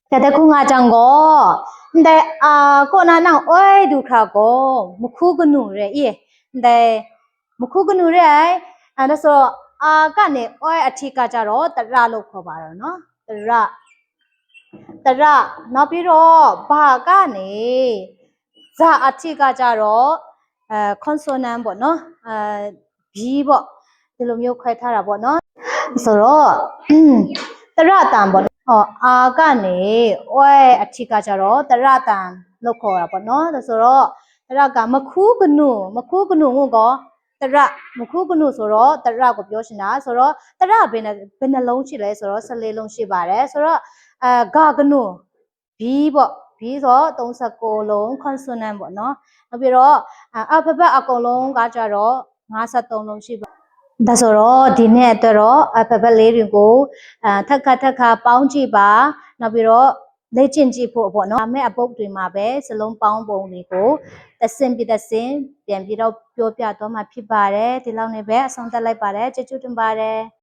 แต่คุงอาจังก็แต่ก็น่านั่งอ้อยดูค่ะก็มุคุกันหนูเลยอีแต่มุคุกันหนูเลยนั่นဆိုกันเนี่ยอ้อยอาทิตย์ก็จะรอตระลูกเข้าไปแล้วเนาะตระနောက်ပြီးတော့ဘာကနေဇာအထိကကြတော့consonant ပေါ့နော်b ပေါ့ဒီလိုမျိုးခွဲထားတာပေါ့နော်ဆိုတော့တရတန်ပေါ့အာကနေဝဲအထိကကြတော့တရတန်လို့ခေါ်တာပေါ့နော်ဆိုတော့တရကမခူးကနုကိုတရမခူးကနုဆိုတော့တရကိုပြောရှင်တာဆိုတော့တရဘယ်နှလုံးရှိလဲဆိုတော့14လုံးရှိပါတယ်ဆိုတော့ဂါကနု B ပေါ့ B ဆို39လုံး consonant ပေါ့နော်နောက်ပြီးတော့alphabet အကုန်လုံးကကြတော့53လုံးရှိပါဒါဆိုတော့ဒီနေ့အတွက်တော့ alphabet လေးတွေကိုထပ်ခါပေါင်းကြည့်ပါနောက်ပြီးတော့လေ့ကျင့်ကြည့်ဖို့ပေါ့နော်။အပုပ်တွေမှာပဲစလုံးပေါင်းပုံတွေကိုတစ်စင်ပြန်ပြီးတော့ပြောပြတော့မှဖြစ်ပါတယ်။ဒီလောက်နဲ့ပဲအဆုံးသတ်လိုက်ပါတယ်။ကျေးဇူးတင်ပါတယ်။